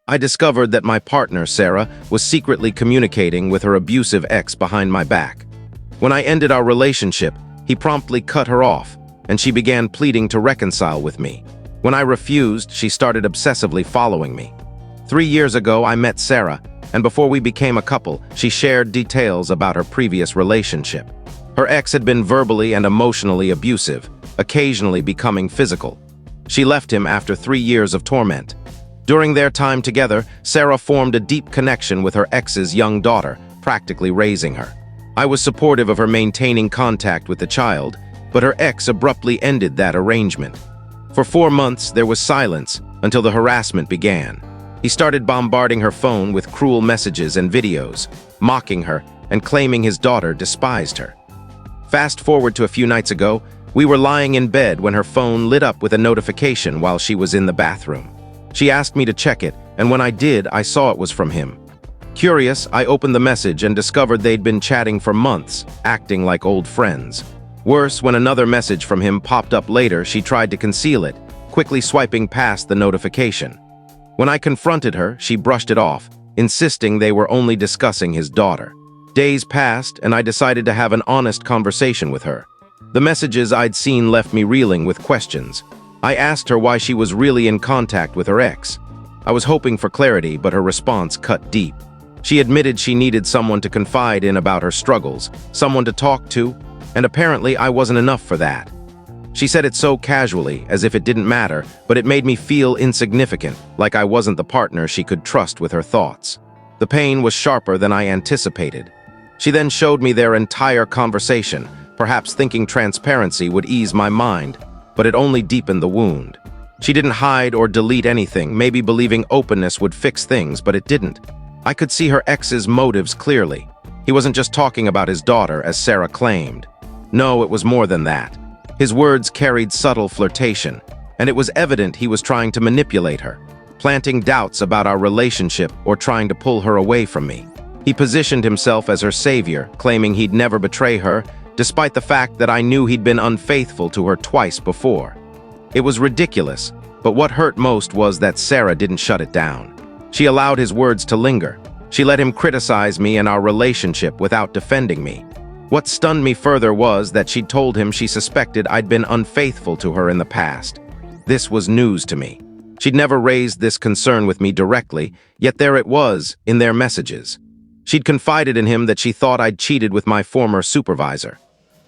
I discovered that my partner, Sarah, was secretly communicating with her abusive ex behind my back. When I ended our relationship, he promptly cut her off, and she began pleading to reconcile with me. When I refused, she started obsessively following me. 3 years ago, I met Sarah, and before we became a couple, she shared details about her previous relationship. Her ex had been verbally and emotionally abusive, occasionally becoming physical. She left him after 3 years of torment. During their time together, Sarah formed a deep connection with her ex's young daughter, practically raising her. I was supportive of her maintaining contact with the child, but her ex abruptly ended that arrangement. For 4 months, there was silence until the harassment began. He started bombarding her phone with cruel messages and videos, mocking her and claiming his daughter despised her. Fast forward to a few nights ago, we were lying in bed when her phone lit up with a notification while she was in the bathroom. She asked me to check it, and when I did, I saw it was from him. Curious, I opened the message and discovered they'd been chatting for months, acting like old friends. Worse, when another message from him popped up later, she tried to conceal it, quickly swiping past the notification. When I confronted her, she brushed it off, insisting they were only discussing his daughter. Days passed, and I decided to have an honest conversation with her. The messages I'd seen left me reeling with questions. I asked her why she was really in contact with her ex. I was hoping for clarity, but her response cut deep. She admitted she needed someone to confide in about her struggles, someone to talk to, and apparently I wasn't enough for that. She said it so casually, as if it didn't matter, but it made me feel insignificant, like I wasn't the partner she could trust with her thoughts. The pain was sharper than I anticipated. She then showed me their entire conversation, perhaps thinking transparency would ease my mind, but it only deepened the wound. She didn't hide or delete anything, maybe believing openness would fix things, but it didn't. I could see her ex's motives clearly. He wasn't just talking about his daughter, as Sarah claimed. No, it was more than that. His words carried subtle flirtation, and it was evident he was trying to manipulate her, planting doubts about our relationship or trying to pull her away from me. He positioned himself as her savior, claiming he'd never betray her, despite the fact that I knew he'd been unfaithful to her twice before. It was ridiculous, but what hurt most was that Sarah didn't shut it down. She allowed his words to linger. She let him criticize me and our relationship without defending me. What stunned me further was that she'd told him she suspected I'd been unfaithful to her in the past. This was news to me. She'd never raised this concern with me directly, yet there it was, in their messages. She'd confided in him that she thought I'd cheated with my former supervisor.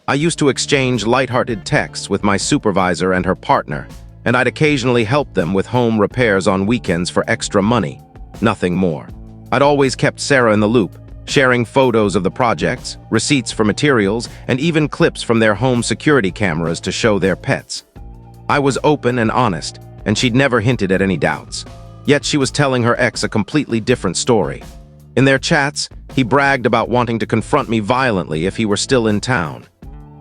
I used to exchange lighthearted texts with my supervisor and her partner, and I'd occasionally help them with home repairs on weekends for extra money. Nothing more. I'd always kept Sarah in the loop, sharing photos of the projects, receipts for materials, and even clips from their home security cameras to show their pets. I was open and honest, and she'd never hinted at any doubts. Yet she was telling her ex a completely different story. In their chats, he bragged about wanting to confront me violently if he were still in town.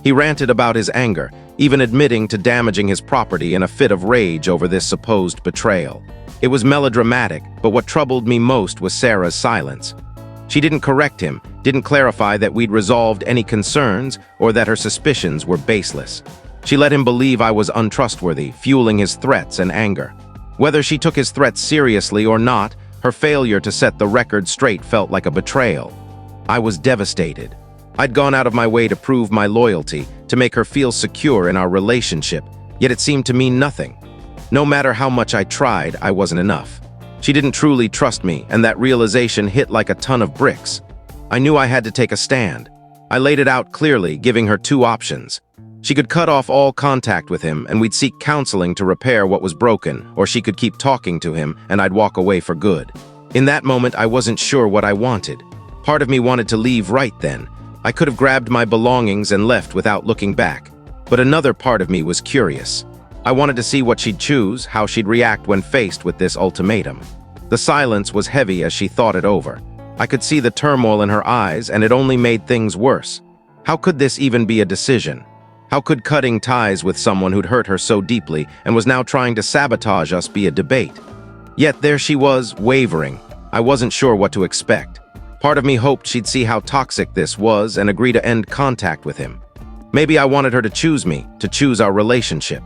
He ranted about his anger, even admitting to damaging his property in a fit of rage over this supposed betrayal. It was melodramatic, but what troubled me most was Sarah's silence. She didn't correct him, didn't clarify that we'd resolved any concerns or that her suspicions were baseless. She let him believe I was untrustworthy, fueling his threats and anger. Whether she took his threats seriously or not, her failure to set the record straight felt like a betrayal. I was devastated. I'd gone out of my way to prove my loyalty, to make her feel secure in our relationship, yet it seemed to mean nothing. No matter how much I tried, I wasn't enough. She didn't truly trust me, and that realization hit like a ton of bricks. I knew I had to take a stand. I laid it out clearly, giving her 2 options. She could cut off all contact with him, and we'd seek counseling to repair what was broken, or she could keep talking to him, and I'd walk away for good. In that moment, I wasn't sure what I wanted. Part of me wanted to leave right then. I could have grabbed my belongings and left without looking back. But another part of me was curious. I wanted to see what she'd choose, how she'd react when faced with this ultimatum. The silence was heavy as she thought it over. I could see the turmoil in her eyes, and it only made things worse. How could this even be a decision? How could cutting ties with someone who'd hurt her so deeply and was now trying to sabotage us be a debate? Yet there she was, wavering. I wasn't sure what to expect. Part of me hoped she'd see how toxic this was and agree to end contact with him. Maybe I wanted her to choose me, to choose our relationship.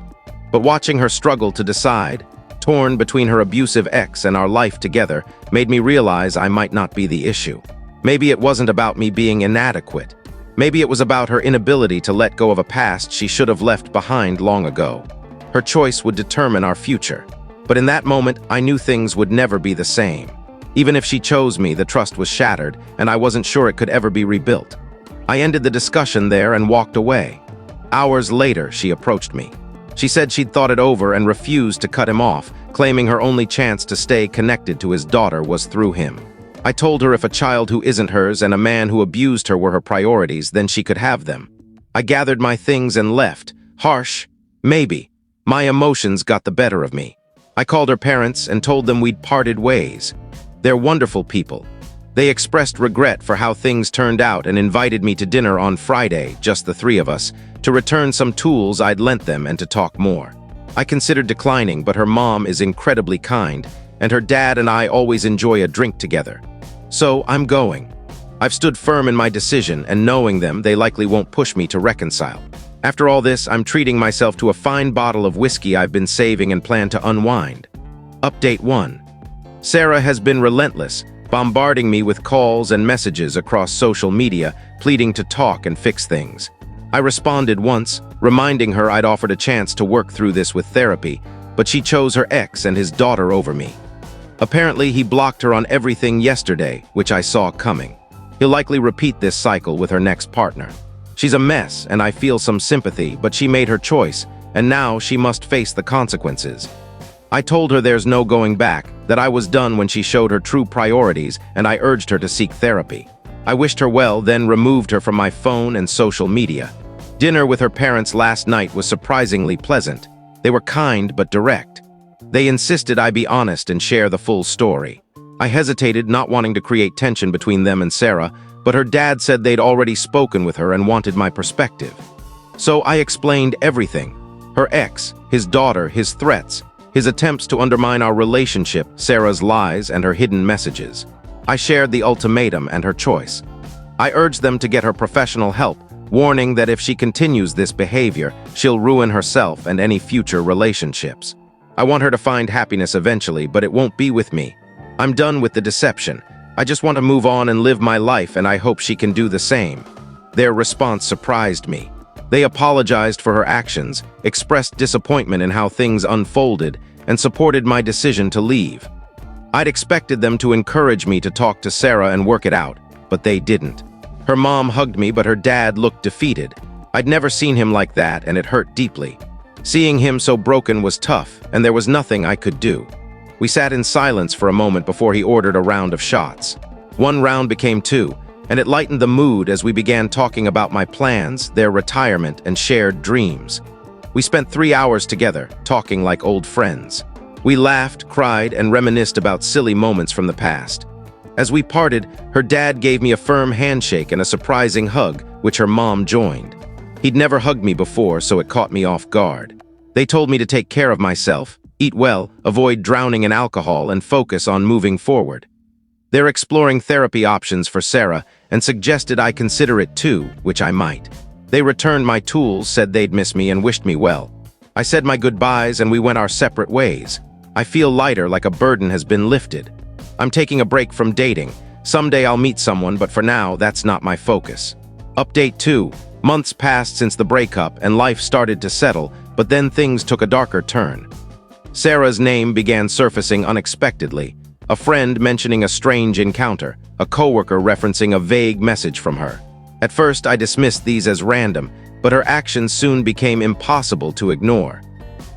But watching her struggle to decide, torn between her abusive ex and our life together, made me realize I might not be the issue. Maybe it wasn't about me being inadequate. Maybe it was about her inability to let go of a past she should have left behind long ago. Her choice would determine our future. But in that moment, I knew things would never be the same. Even if she chose me, the trust was shattered, and I wasn't sure it could ever be rebuilt. I ended the discussion there and walked away. Hours later, she approached me. She said she'd thought it over and refused to cut him off, claiming her only chance to stay connected to his daughter was through him. I told her if a child who isn't hers and a man who abused her were her priorities, then she could have them. I gathered my things and left. Harsh? Maybe. My emotions got the better of me. I called her parents and told them we'd parted ways. They're wonderful people. They expressed regret for how things turned out and invited me to dinner on Friday, just the three of us, to return some tools I'd lent them and to talk more. I considered declining, but her mom is incredibly kind, and her dad and I always enjoy a drink together. So I'm going. I've stood firm in my decision, and knowing them, they likely won't push me to reconcile. After all this, I'm treating myself to a fine bottle of whiskey I've been saving and plan to unwind. Update 1. Sarah has been relentless, bombarding me with calls and messages across social media, pleading to talk and fix things. I responded once, reminding her I'd offered a chance to work through this with therapy, but she chose her ex and his daughter over me. Apparently, he blocked her on everything yesterday, which I saw coming. He'll likely repeat this cycle with her next partner. She's a mess, and I feel some sympathy, but she made her choice, and now she must face the consequences. I told her there's no going back, that I was done when she showed her true priorities, and I urged her to seek therapy. I wished her well, then removed her from my phone and social media. Dinner with her parents last night was surprisingly pleasant. They were kind but direct. They insisted I be honest and share the full story. I hesitated, not wanting to create tension between them and Sarah, but her dad said they'd already spoken with her and wanted my perspective. So I explained everything. Her ex, his daughter, his threats, his attempts to undermine our relationship, Sarah's lies, and her hidden messages. I shared the ultimatum and her choice. I urged them to get her professional help, warning that if she continues this behavior, she'll ruin herself and any future relationships. I want her to find happiness eventually, but it won't be with me. I'm done with the deception. I just want to move on and live my life, and I hope she can do the same. Their response surprised me. They apologized for her actions, expressed disappointment in how things unfolded, and supported my decision to leave. I'd expected them to encourage me to talk to Sarah and work it out, but they didn't. Her mom hugged me, but her dad looked defeated. I'd never seen him like that, and it hurt deeply. Seeing him so broken was tough, and there was nothing I could do. We sat in silence for a moment before he ordered a round of shots. One round became two, and it lightened the mood as we began talking about my plans, their retirement, and shared dreams. We spent 3 hours together, talking like old friends. We laughed, cried, and reminisced about silly moments from the past. As we parted, her dad gave me a firm handshake and a surprising hug, which her mom joined. He'd never hugged me before, so it caught me off guard. They told me to take care of myself, eat well, avoid drowning in alcohol, and focus on moving forward. They're exploring therapy options for Sarah and suggested I consider it too, which I might. They returned my tools, said they'd miss me, and wished me well. I said my goodbyes and we went our separate ways. I feel lighter, like a burden has been lifted. I'm taking a break from dating. Someday I'll meet someone, but for now, that's not my focus. Update 2. Months passed since the breakup and life started to settle, but then things took a darker turn. Sarah's name began surfacing unexpectedly. A friend mentioning a strange encounter, a coworker referencing a vague message from her. At first, I dismissed these as random, but her actions soon became impossible to ignore.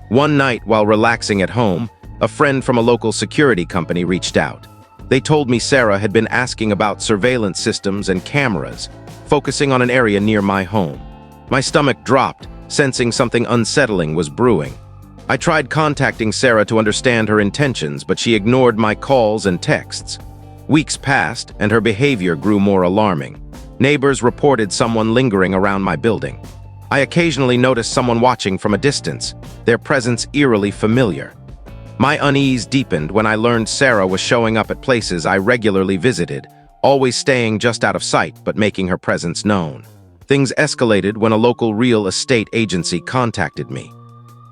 One night, while relaxing at home, a friend from a local security company reached out. They told me Sarah had been asking about surveillance systems and cameras, focusing on an area near my home. My stomach dropped, sensing something unsettling was brewing. I tried contacting Sarah to understand her intentions, but she ignored my calls and texts. Weeks passed, and her behavior grew more alarming. Neighbors reported someone lingering around my building. I occasionally noticed someone watching from a distance, their presence eerily familiar. My unease deepened when I learned Sarah was showing up at places I regularly visited, always staying just out of sight but making her presence known. Things escalated when a local real estate agency contacted me.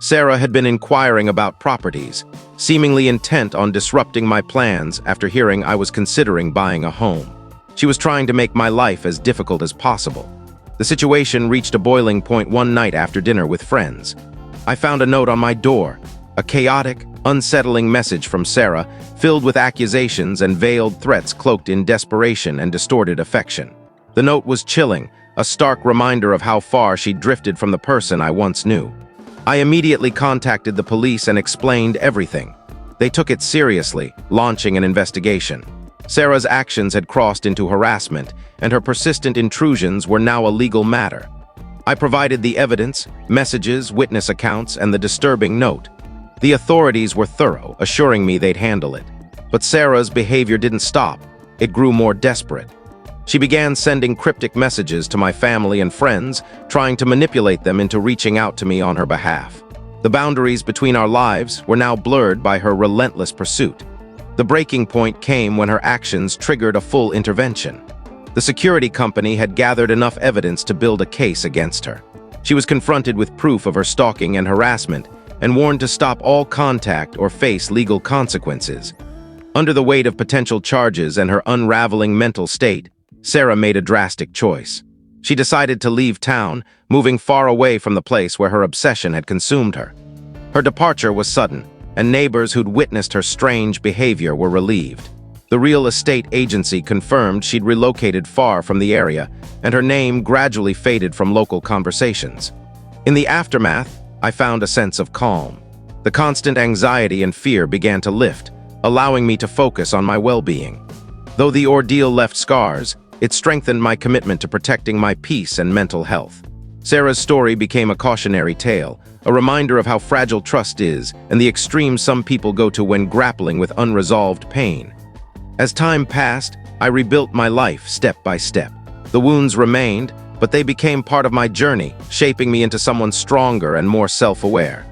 Sarah had been inquiring about properties, seemingly intent on disrupting my plans after hearing I was considering buying a home. She was trying to make my life as difficult as possible. The situation reached a boiling point one night after dinner with friends. I found a note on my door, a chaotic, unsettling message from Sarah, filled with accusations and veiled threats cloaked in desperation and distorted affection. The note was chilling, a stark reminder of how far she'd drifted from the person I once knew. I immediately contacted the police and explained everything. They took it seriously, launching an investigation. Sarah's actions had crossed into harassment, and her persistent intrusions were now a legal matter. I provided the evidence, messages, witness accounts, and the disturbing note. The authorities were thorough, assuring me they'd handle it. But Sarah's behavior didn't stop. It grew more desperate. She began sending cryptic messages to my family and friends, trying to manipulate them into reaching out to me on her behalf. The boundaries between our lives were now blurred by her relentless pursuit. The breaking point came when her actions triggered a full intervention. The security company had gathered enough evidence to build a case against her. She was confronted with proof of her stalking and harassment and warned to stop all contact or face legal consequences. Under the weight of potential charges and her unraveling mental state, Sarah made a drastic choice. She decided to leave town, moving far away from the place where her obsession had consumed her. Her departure was sudden, and neighbors who'd witnessed her strange behavior were relieved. The real estate agency confirmed she'd relocated far from the area, and her name gradually faded from local conversations. In the aftermath, I found a sense of calm. The constant anxiety and fear began to lift, allowing me to focus on my well-being. Though the ordeal left scars, it strengthened my commitment to protecting my peace and mental health. Sarah's story became a cautionary tale, a reminder of how fragile trust is and the extremes some people go to when grappling with unresolved pain. As time passed, I rebuilt my life step by step. The wounds remained, but they became part of my journey, shaping me into someone stronger and more self-aware.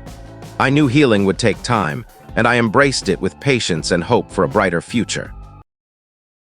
I knew healing would take time, and I embraced it with patience and hope for a brighter future.